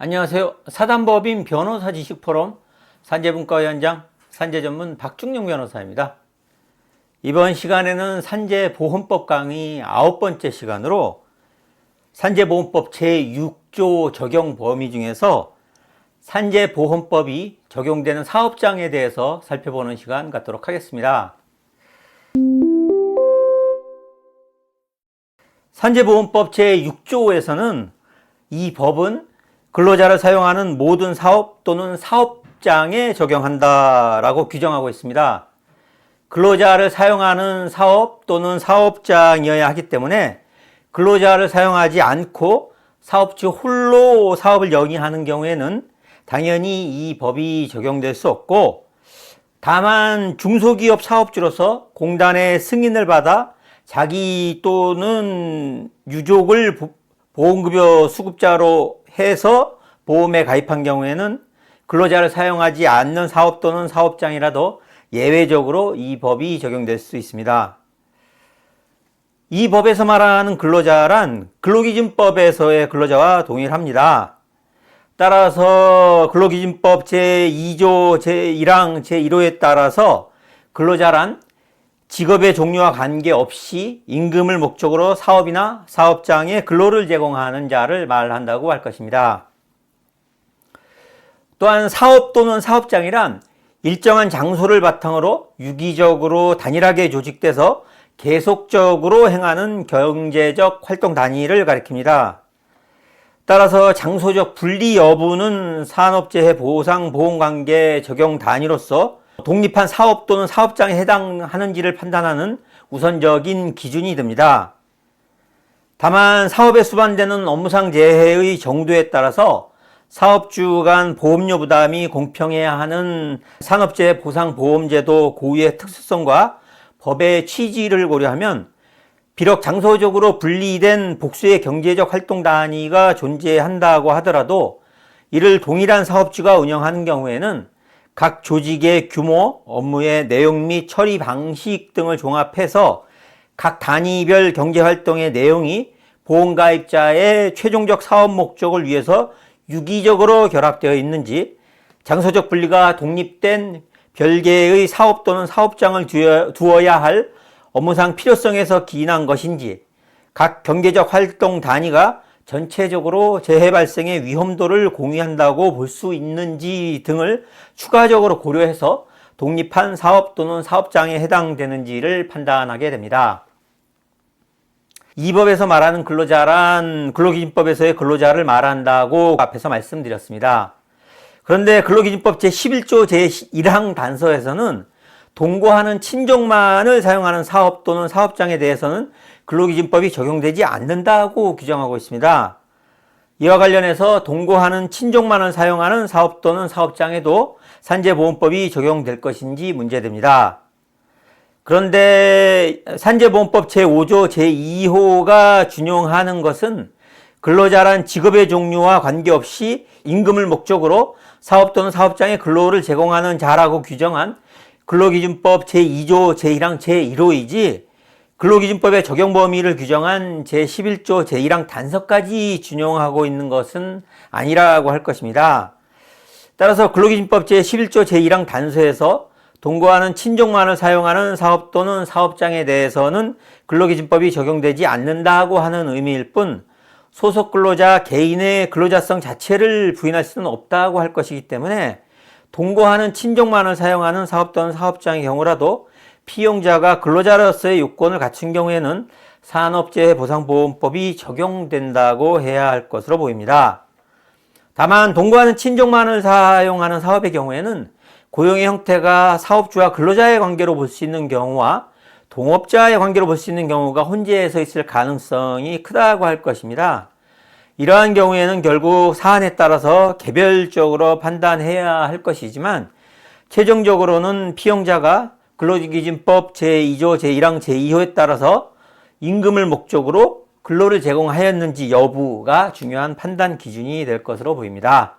안녕하세요. 사단법인 변호사 지식포럼 산재분과위원장 산재전문 박중영 변호사입니다. 이번 시간에는 산재보험법 강의 9번째 시간으로 산재보험법 제6조 적용 범위 중에서 산재보험법이 적용되는 사업장에 대해서 살펴보는 시간 갖도록 하겠습니다. 산재보험법 제6조에서는 이 법은 근로자를 사용하는 모든 사업 또는 사업장에 적용한다라고 규정하고 있습니다. 근로자를 사용하는 사업 또는 사업장이어야 하기 때문에 근로자를 사용하지 않고 사업주 홀로 사업을 영위하는 경우에는 당연히 이 법이 적용될 수 없고, 다만 중소기업 사업주로서 공단의 승인을 받아 자기 또는 유족을 보험급여 수급자로 해서 보험에 가입한 경우에는 근로자를 사용하지 않는 사업 또는 사업장이라도 예외적으로 이 법이 적용될 수 있습니다. 이 법에서 말하는 근로자란 근로기준법에서의 근로자와 동일합니다. 따라서 근로기준법 제2조 제1항 제1호에 따라서 근로자란 직업의 종류와 관계없이 임금을 목적으로 사업이나 사업장에 근로를 제공하는 자를 말한다고 할 것입니다. 또한 사업 또는 사업장이란 일정한 장소를 바탕으로 유기적으로 단일하게 조직돼서 계속적으로 행하는 경제적 활동 단위를 가리킵니다. 따라서 장소적 분리 여부는 산업재해 보상 보험관계 적용 단위로서 독립한 사업 또는 사업장에 해당하는지를 판단하는 우선적인 기준이 됩니다. 다만 사업에 수반되는 업무상 재해의 정도에 따라서 사업주 간 보험료 부담이 공평해야 하는 산업재해 보상보험제도 고유의 특수성과 법의 취지를 고려하면 비록 장소적으로 분리된 복수의 경제적 활동 단위가 존재한다고 하더라도 이를 동일한 사업주가 운영하는 경우에는 각 조직의 규모, 업무의 내용 및 처리 방식 등을 종합해서 각 단위별 경제활동의 내용이 보험가입자의 최종적 사업 목적을 위해서 유기적으로 결합되어 있는지, 장소적 분리가 독립된 별개의 사업 또는 사업장을 두어야 할 업무상 필요성에서 기인한 것인지, 각 경제적 활동 단위가 전체적으로 재해 발생의 위험도를 공유한다고 볼 수 있는지 등을 추가적으로 고려해서 독립한 사업 또는 사업장에 해당되는지를 판단하게 됩니다. 이 법에서 말하는 근로자란 근로기준법에서의 근로자를 말한다고 앞에서 말씀드렸습니다. 그런데 근로기준법 제11조 제1항 단서에서는 동거하는 친족만을 사용하는 사업 또는 사업장에 대해서는 근로기준법이 적용되지 않는다고 규정하고 있습니다. 이와 관련해서 동거하는 친족만을 사용하는 사업 또는 사업장에도 산재보험법이 적용될 것인지 문제됩니다. 그런데 산재보험법 제5조 제2호가 준용하는 것은 근로자란 직업의 종류와 관계없이 임금을 목적으로 사업 또는 사업장에 근로를 제공하는 자라고 규정한 근로기준법 제2조 제1항 제1호이지 근로기준법의 적용 범위를 규정한 제11조 제1항 단서까지 준용하고 있는 것은 아니라고 할 것입니다. 따라서 근로기준법 제11조 제1항 단서에서 동거하는 친족만을 사용하는 사업 또는 사업장에 대해서는 근로기준법이 적용되지 않는다고 하는 의미일 뿐, 소속 근로자 개인의 근로자성 자체를 부인할 수는 없다고 할 것이기 때문에 동거하는 친족만을 사용하는 사업 또는 사업장의 경우라도 피용자가 근로자로서의 요건을 갖춘 경우에는 산업재해보상보험법이 적용된다고 해야 할 것으로 보입니다. 다만 동거하는 친족만을 사용하는 사업의 경우에는 고용의 형태가 사업주와 근로자의 관계로 볼 수 있는 경우와 동업자의 관계로 볼 수 있는 경우가 혼재해서 있을 가능성이 크다고 할 것입니다. 이러한 경우에는 결국 사안에 따라서 개별적으로 판단해야 할 것이지만 최종적으로는 피용자가 근로기준법 제2조 제1항 제2호에 따라서 임금을 목적으로 근로를 제공하였는지 여부가 중요한 판단 기준이 될 것으로 보입니다.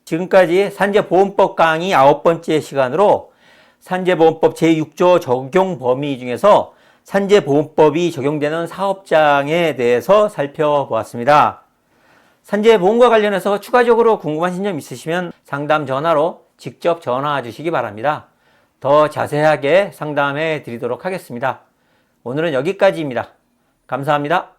지금까지 산재보험법 강의 9번째 시간으로 산재보험법 제6조 적용 범위 중에서 산재보험법이 적용되는 사업장에 대해서 살펴보았습니다. 산재보험과 관련해서 추가적으로 궁금하신 점 있으시면 상담 전화로 직접 전화 주시기 바랍니다. 더 자세하게 상담해 드리도록 하겠습니다. 오늘은 여기까지입니다. 감사합니다.